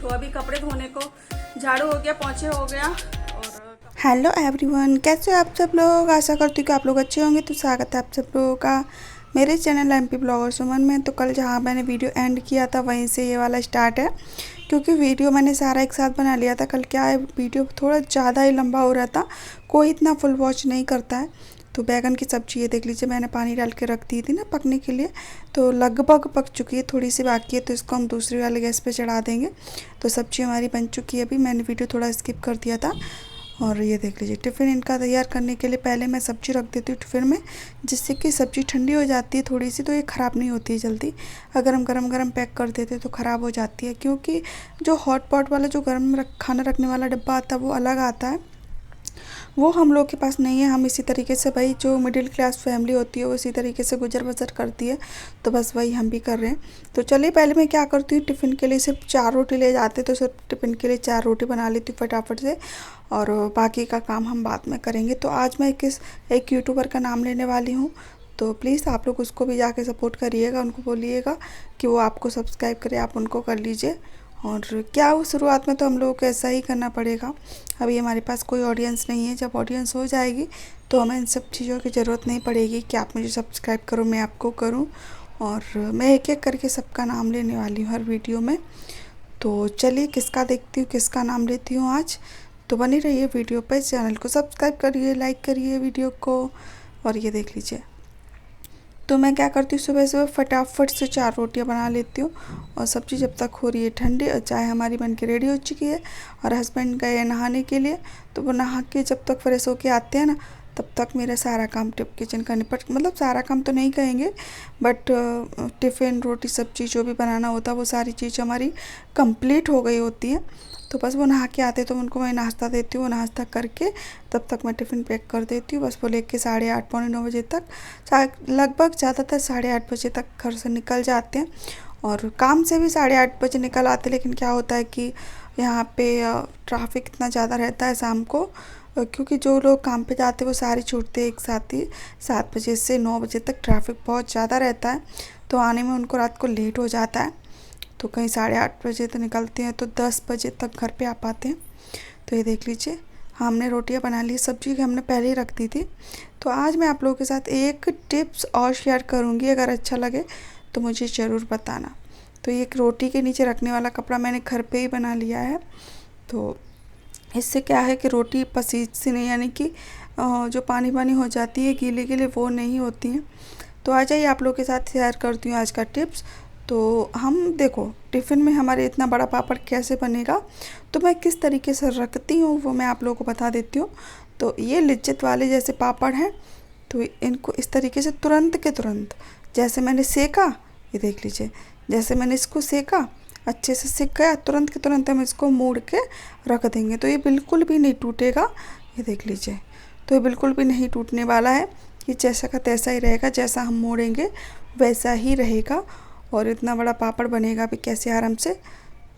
तो अभी कपड़े धोने को झाड़ू हो गया, पोंछे हो गया। और हेलो एवरीवन, कैसे हो आप सब लोग। आशा करती हूँ कि आप लोग अच्छे होंगे। तो स्वागत है आप सब लोगों का मेरे चैनल एमपी ब्लॉगर सुमन में। तो कल जहाँ मैंने वीडियो एंड किया था वहीं से ये वाला स्टार्ट है, क्योंकि वीडियो मैंने सारा एक साथ बना लिया था। कल क्या है, वीडियो थोड़ा ज़्यादा ही लंबा हो रहा था, कोई इतना फुल वॉच नहीं करता है। तो बैगन की सब्ज़ी ये देख लीजिए, मैंने पानी डाल के रख दी थी ना पकने के लिए, तो लगभग पक चुकी है, थोड़ी सी बाकी है। तो इसको हम दूसरी वाले गैस पे चढ़ा देंगे। तो सब्ज़ी हमारी बन चुकी है। अभी मैंने वीडियो थोड़ा स्किप कर दिया था। और ये देख लीजिए, टिफ़िन इनका तैयार करने के लिए पहले मैं सब्ज़ी रख देती हूँ टिफ़िन में, जिससे कि सब्ज़ी ठंडी हो जाती है थोड़ी सी, तो ये ख़राब नहीं होती है जल्दी। अगर हम गरम पैक कर देते तो ख़राब हो जाती है, क्योंकि जो हॉट पॉट वाला जो खाना रखने वाला डिब्बा आता है वो अलग आता है, वो हम लोग के पास नहीं है। हम इसी तरीके से, भाई जो मिडिल क्लास फैमिली होती है वो इसी तरीके से गुजर बसर करती है, तो बस वही हम भी कर रहे हैं। तो चलिए, पहले मैं क्या करती हूँ, टिफ़िन के लिए सिर्फ 4 रोटी ले जाते, तो सिर्फ टिफ़िन के लिए 4 रोटी बना लेती हूँ फटाफट से, और बाकी का काम हम बाद में करेंगे। तो आज मैं एक यूट्यूबर का नाम लेने वाली हूँ, तो प्लीज़ आप लोग उसको भी जाके सपोर्ट करिएगा, उनको बोलिएगा कि वो आपको सब्सक्राइब करे, आप उनको कर लीजिए। और क्या हो, शुरुआत में तो हम लोगों को ऐसा ही करना पड़ेगा। अभी हमारे पास कोई ऑडियंस नहीं है, जब ऑडियंस हो जाएगी तो हमें इन सब चीज़ों की ज़रूरत नहीं पड़ेगी कि आप मुझे सब्सक्राइब करो, मैं आपको करूं। और मैं एक एक करके सबका नाम लेने वाली हूँ हर वीडियो में। तो चलिए, किसका देखती हूँ, किसका नाम लेती हूँ आज। तो बनी रहिए वीडियो पर, चैनल को सब्सक्राइब करिए, लाइक करिए वीडियो को। और ये देख लीजिए, तो मैं क्या करती हूँ, सुबह सुबह फटाफट से 4 रोटियाँ बना लेती हूँ। और सब्ज़ी जब तक हो रही है ठंडी, और चाय हमारी बन के रेडी हो चुकी है। और हस्बैंड गए नहाने के लिए, तो वो नहा के जब तक फ्रेश होके आते हैं ना, तब तक मेरा सारा काम किचन का निपट, मतलब सारा काम तो नहीं कहेंगे, बट टिफ़िन रोटी सब्ज़ी जो भी बनाना होता है वो सारी चीज़ हमारी कंप्लीट हो गई होती है। तो बस वो नहा के आते तो उनको मैं नाश्ता देती हूँ, नाश्ता करके तब तक मैं टिफ़िन पैक कर देती हूँ। बस वो लेके 8:30 पौने 9 बजे तक, लगभग ज़्यादातर 8:30 बजे तक घर से निकल जाते हैं। और काम से भी 8:30 बजे निकल आते, लेकिन क्या होता है कि यहाँ पे ट्रैफिक इतना ज़्यादा रहता है शाम को, क्योंकि जो लोग काम पे जाते हैं वो सारे छूटते हैं एक साथ ही। 7 बजे से 9 बजे तक ट्रैफिक बहुत ज़्यादा रहता है, तो आने में उनको रात को लेट हो जाता है। तो कहीं 8:30 बजे तो निकलते हैं, तो 10 बजे तक घर पे आ पाते हैं। तो ये देख लीजिए, हमने रोटियां बना ली, सब्जी हमने पहले ही रख दी थी। तो आज मैं आप लोगों के साथ एक टिप्स और शेयर करूंगी, अगर अच्छा लगे तो मुझे ज़रूर बताना। तो ये एक रोटी के नीचे रखने वाला कपड़ा मैंने घर पे ही बना लिया है। तो इससे क्या है कि रोटी पसीज सी नहीं, यानी कि जो पानी पानी हो जाती है, गीले गीले वो नहीं होती हैं। तो आ जाइए, आप लोगों के साथ शेयर करती हूँ आज का टिप्स। तो हम देखो, टिफ़िन में हमारे इतना बड़ा पापड़ कैसे बनेगा, तो मैं किस तरीके से रखती हूँ वो मैं आप लोगों को बता देती हूँ। तो ये लिज्जत वाले जैसे पापड़ हैं, तो इनको इस तरीके से तुरंत के तुरंत, जैसे मैंने सेका, ये देख लीजिए, जैसे मैंने इसको सेका, अच्छे से सिक गया, तुरंत के तुरंत हम इसको मोड़ के रख देंगे, तो ये बिल्कुल भी नहीं टूटेगा। ये देख लीजिए, तो ये बिल्कुल भी नहीं टूटने वाला है, ये जैसा का तैसा ही रहेगा, जैसा हम मोड़ेंगे वैसा ही रहेगा। और इतना बड़ा पापड़ बनेगा भी कैसे आराम से।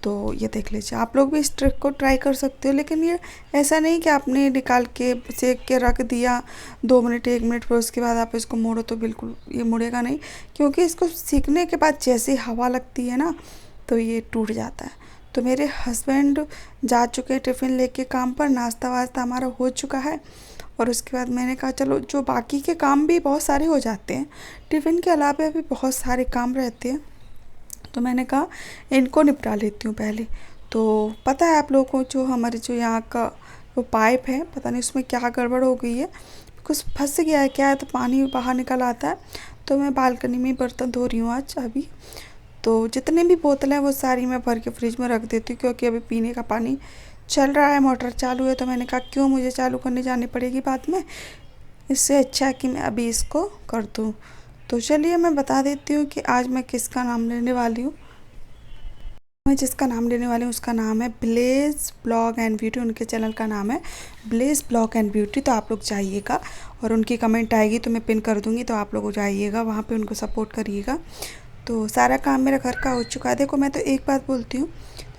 तो ये देख लीजिए, आप लोग भी इस ट्रिक को ट्राई कर सकते हो, लेकिन ये ऐसा नहीं कि आपने निकाल के सेक के रख दिया 2 मिनट 1 मिनट, फिर उसके बाद आप इसको मोड़ो तो बिल्कुल ये मुड़ेगा नहीं, क्योंकि इसको सीखने के बाद जैसे हवा लगती है ना, तो ये टूट जाता है। तो मेरे हस्बैंड जा चुके हैं टिफ़िन लेके काम पर, नाश्ता वास्ता हमारा हो चुका है। और उसके बाद मैंने कहा चलो, जो बाकी के काम भी बहुत सारे हो जाते हैं, टिफ़िन के अलावा भी बहुत सारे काम रहते हैं, तो मैंने कहा इनको निपटा लेती हूँ पहले। तो पता है आप लोगों को, जो हमारे जो यहाँ का वो पाइप है, पता नहीं उसमें क्या गड़बड़ हो गई है, कुछ फंस गया है क्या है, तो पानी बाहर निकल आता है। तो मैं बालकनी में बर्तन धो रही हूँ आज अभी। तो जितने भी बोतलें हैं वो सारी मैं भर के फ्रिज में रख देती हूँ, क्योंकि अभी पीने का पानी चल रहा है, मोटर चालू है, तो मैंने कहा क्यों मुझे चालू करने जानी पड़ेगी बाद में, इससे अच्छा है कि मैं अभी इसको कर दूँ। तो चलिए, मैं बता देती हूँ कि आज मैं किसका नाम लेने वाली हूँ। मैं जिसका नाम लेने वाली हूँ उसका नाम है ब्लेज़ ब्लॉग एंड ब्यूटी, उनके चैनल का नाम है ब्लेज़ ब्लॉग एंड ब्यूटी। तो आप लोग जाइएगा, और उनकी कमेंट आएगी तो मैं पिन कर दूँगी, तो आप लोग जाइएगा वहाँ पे, उनको सपोर्ट करिएगा। तो सारा काम मेरा घर का हो चुका है। देखो, मैं तो एक बात बोलती हूँ,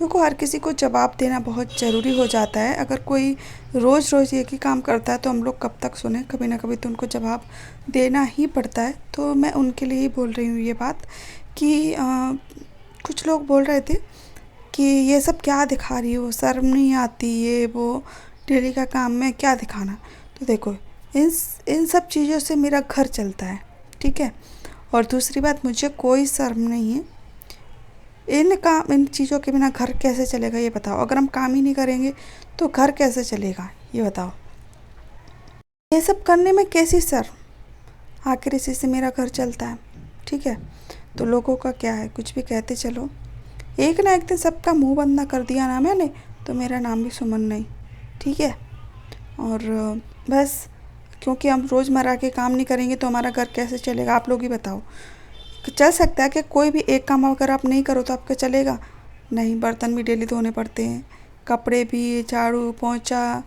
देखो हर किसी को जवाब देना बहुत ज़रूरी हो जाता है। अगर कोई रोज़ रोज़ एक ही काम करता है तो हम लोग कब तक सुने, कभी ना कभी तो उनको जवाब देना ही पड़ता है। तो मैं उनके लिए ही बोल रही हूँ ये बात कि कुछ लोग बोल रहे थे कि ये सब क्या दिखा रही हो, शर्म नहीं आती, ये वो डेली का काम में क्या दिखाना। तो देखो इन सब चीज़ों से मेरा घर चलता है, ठीक है। और दूसरी बात, मुझे कोई शर्म नहीं है। इन चीज़ों के बिना घर कैसे चलेगा ये बताओ। अगर हम काम ही नहीं करेंगे तो घर कैसे चलेगा ये बताओ। ये सब करने में कैसी शर्म, आखिर इसी से मेरा घर चलता है, ठीक है। तो लोगों का क्या है, कुछ भी कहते चलो, एक ना एक दिन सबका मुंह बंद ना कर दिया ना मैंने, तो मेरा नाम भी सुमन नहीं, ठीक है। और बस क्योंकि हम रोज़मर्रा के काम नहीं करेंगे तो हमारा घर कैसे चलेगा, आप लोग ही बताओ। चल सकता है कि कोई भी एक काम अगर आप नहीं करो तो आपका चलेगा नहीं। बर्तन भी डेली धोने पड़ते हैं, कपड़े भी, झाड़ू पोंछा,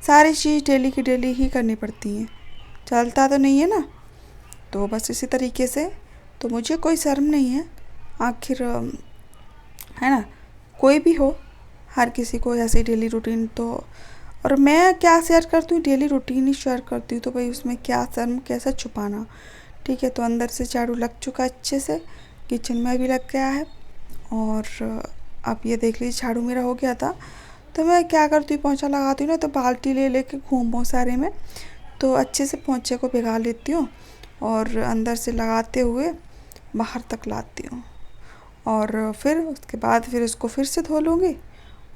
सारी चीज़ डेली की डेली ही करनी पड़ती हैं, चलता तो नहीं है ना। तो बस इसी तरीके से तो मुझे कोई शर्म नहीं है, आखिर है ना, कोई भी हो, हर किसी को ऐसे डेली रूटीन। तो और मैं क्या शेयर करती हूँ, डेली रूटीन ही शेयर करती हूँ, तो भाई उसमें क्या शर्म, कैसा छुपाना, ठीक है। तो अंदर से झाड़ू लग चुका अच्छे से, किचन में भी लग गया है। और अब ये देख लीजिए झाड़ू मेरा हो गया था। तो मैं क्या करती हूँ, पोंछा लगाती हूँ ना, तो बाल्टी ले लेके घूमो सारे में, तो अच्छे से पोंछे को भिगा लेती हूँ और अंदर से लगाते हुए बाहर तक लाती हूँ। और फिर उसके बाद फिर उसको फिर से धो लूँगी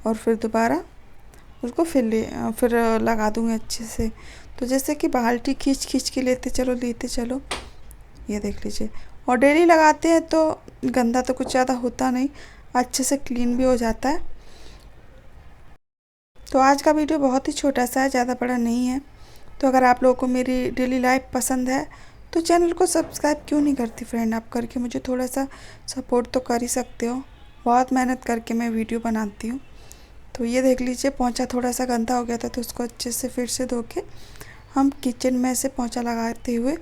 और फिर दोबारा उसको फिर लगा दूँगी अच्छे से। तो जैसे कि बाल्टी खींच के लेते चलो, ये देख लीजिए। और डेली लगाते हैं तो गंदा तो कुछ ज़्यादा होता नहीं, अच्छे से क्लीन भी हो जाता है। तो आज का वीडियो बहुत ही छोटा सा है, ज़्यादा बड़ा नहीं है। तो अगर आप लोगों को मेरी डेली लाइफ पसंद है तो चैनल को सब्सक्राइब क्यों नहीं करती फ्रेंड, आप करके मुझे थोड़ा सा सपोर्ट तो कर ही सकते हो। बहुत मेहनत करके मैं वीडियो बनाती हूँ। तो ये देख लीजिए, पोंछा थोड़ा सा गंदा हो गया था तो उसको अच्छे से फिर से धो के हम किचन में से पोंछा लगाते हुए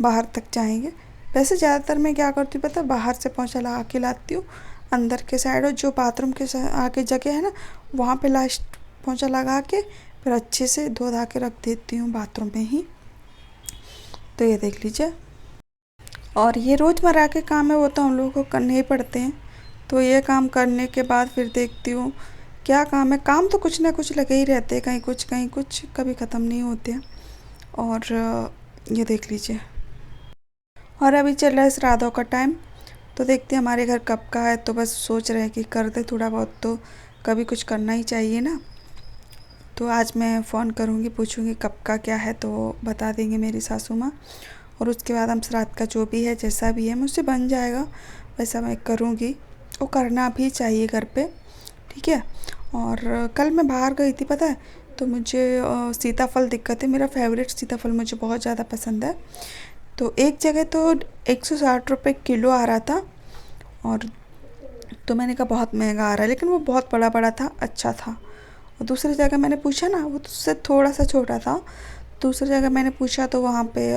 बाहर तक जाएंगे। वैसे ज़्यादातर मैं क्या करती हूँ पता है, बाहर से पोंछा लगा के लाती हूँ, अंदर के साइड और जो बाथरूम के आगे जगह है ना, वहाँ पे लास्ट पोंछा लगा के फिर अच्छे से धो धा के रख देती हूँ बाथरूम में ही। तो ये देख लीजिए। और ये रोज़मर्रा के काम है, वो तो हम लोगों को करने ही पड़ते हैं। तो ये काम करने के बाद फिर देखती हूँ क्या काम है। काम तो कुछ ना कुछ लगे ही रहते हैं, कहीं कुछ कभी ख़त्म नहीं होते हैं। और ये देख लीजिए। और अभी चल रहा है श्राद्धों का टाइम, तो देखते हैं हमारे घर कब का है। तो बस सोच रहे हैं कि कर दे थोड़ा बहुत, तो कभी कुछ करना ही चाहिए ना। तो आज मैं फ़ोन करूँगी, पूछूँगी कब का क्या है, तो बता देंगे मेरी सासू माँ। और उसके बाद हम श्राद्ध का जो भी है, जैसा भी है, मुझसे बन जाएगा वैसा मैं करूँगी। वो करना भी चाहिए घर पे, ठीक है। और कल मैं बाहर गई थी पता है, तो मुझे सीताफल दिक्कत है। मेरा फेवरेट सीताफल मुझे बहुत ज़्यादा पसंद है। तो एक जगह तो 160 रुपये किलो आ रहा था, और तो मैंने कहा बहुत महंगा आ रहा है, लेकिन वो बहुत बड़ा बड़ा था, अच्छा था। और दूसरी जगह मैंने पूछा ना, वो उससे थोड़ा सा छोटा था। दूसरी जगह मैंने पूछा तो वहाँ पे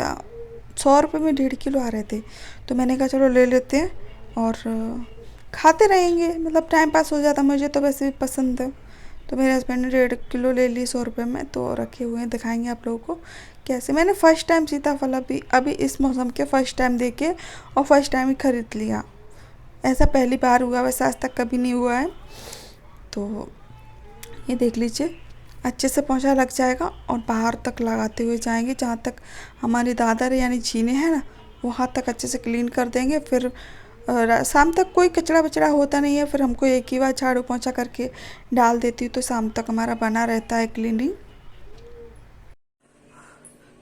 100 रुपये में 1.5 किलो आ रहे थे। तो मैंने कहा चलो ले लेते हैं और खाते रहेंगे, मतलब टाइम पास हो जाता। मुझे तो वैसे भी पसंद है। तो मेरे हस्बैंड ने 1.5 किलो ले ली 100 रुपये में, तो रखे हुए हैं, दिखाएंगे आप लोगों को कैसे। मैंने फ़र्स्ट टाइम सीताफल अभी इस मौसम के फ़र्स्ट टाइम देखे और फर्स्ट टाइम ही ख़रीद लिया। ऐसा पहली बार हुआ, वैसे आज तक कभी नहीं हुआ है। तो ये देख लीजिए, अच्छे से पोंछा लग जाएगा और बाहर तक लगाते हुए जाएंगे, जहाँ तक हमारी दादर यानी जीने हैं ना, वहाँ तक अच्छे से क्लीन कर देंगे। फिर शाम तक कोई कचरा वचड़ा होता नहीं है, फिर हमको एक ही बार झाड़ू पोंछा करके डाल देती हूँ, तो शाम तक हमारा बना रहता है क्लीनिंग।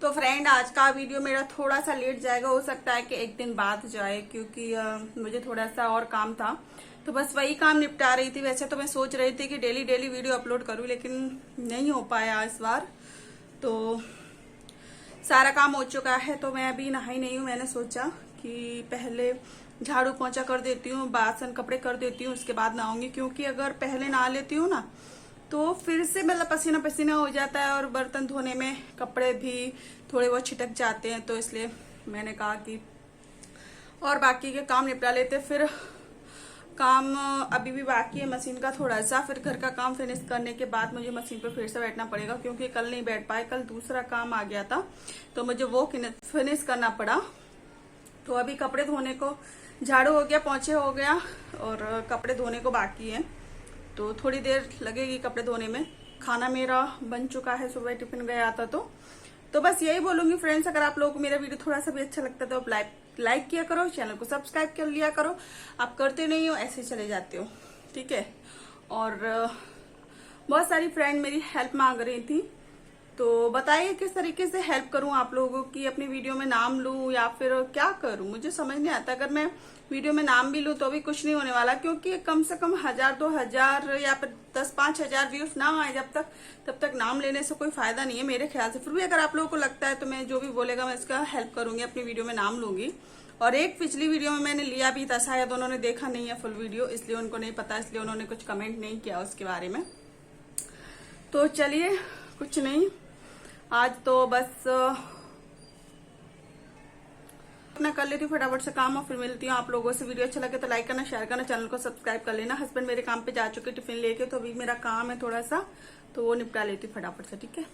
तो फ्रेंड, आज का वीडियो मेरा थोड़ा सा लेट जाएगा, हो सकता है कि एक दिन बाद जाए, क्योंकि मुझे थोड़ा सा और काम था। तो बस वही काम निपटा रही थी। वैसे तो मैं सोच रही थी कि डेली वीडियो अपलोड करूं, लेकिन नहीं हो पाया इस बार। तो सारा काम हो चुका है, तो मैं अभी नहाई नहीं हूँ। मैंने सोचा कि पहले झाड़ू पोंछा कर देती हूँ, बासन कपड़े कर देती हूँ, उसके बाद नहाऊंगी। क्योंकि अगर पहले नहा लेती हूँ ना, तो फिर से मतलब पसीना पसीना हो जाता है, और बर्तन धोने में कपड़े भी थोड़े बहुत छिटक जाते हैं। तो इसलिए मैंने कहा कि और बाकी के काम निपटा लेते। फिर काम अभी भी बाकी है मशीन का थोड़ा सा, फिर घर का काम फिनिश करने के बाद मुझे मशीन पर फिर से बैठना पड़ेगा, क्योंकि कल नहीं बैठ पाए। कल दूसरा काम आ गया था, तो मुझे वो फिनिश करना पड़ा। तो अभी कपड़े धोने को, झाड़ू हो गया, पोंछे हो गया, और कपड़े धोने को बाकी है। तो थोड़ी देर लगेगी कपड़े धोने में। खाना मेरा बन चुका है, सुबह टिफिन गया था। तो बस यही बोलूंगी फ्रेंड्स, अगर आप लोगों को मेरा वीडियो थोड़ा सा भी अच्छा लगता है तो आप लाइक किया करो, चैनल को सब्सक्राइब कर लिया करो। आप करते नहीं हो, ऐसे चले जाते हो, ठीक है। और बहुत सारी फ्रेंड मेरी हेल्प मांग रही थी, तो बताइए किस तरीके से हेल्प करूं आप लोगों की। अपनी वीडियो में नाम लूं या फिर क्या करूं, मुझे समझ नहीं आता। अगर मैं वीडियो में नाम भी लूं तो भी कुछ नहीं होने वाला, क्योंकि कम से कम 1000-2000 या फिर 10-5000 व्यूज ना आए तब तक नाम लेने से कोई फायदा नहीं है मेरे ख्याल से। फिर भी अगर आप लोगों को लगता है तो मैं जो भी बोलेगा मैं इसका हेल्प करूंगी, अपनी वीडियो में नाम लूंगी। और एक पिछली वीडियो में मैंने लिया भी था, शायद उन्होंने देखा नहीं है फुल वीडियो, इसलिए उनको नहीं पता, इसलिए उन्होंने कुछ कमेंट नहीं किया उसके बारे में। तो चलिए, कुछ नहीं, आज तो बस अपना कर लेती हूँ फटाफट से काम और फिर मिलती हूँ आप लोगों से। वीडियो अच्छा लगे तो लाइक करना, शेयर करना, चैनल को सब्सक्राइब कर लेना। हस्बैंड मेरे काम पे जा चुके टिफिन लेके, तो अभी मेरा काम है थोड़ा सा, तो वो निपटा लेती हूँ फटाफट से, ठीक है।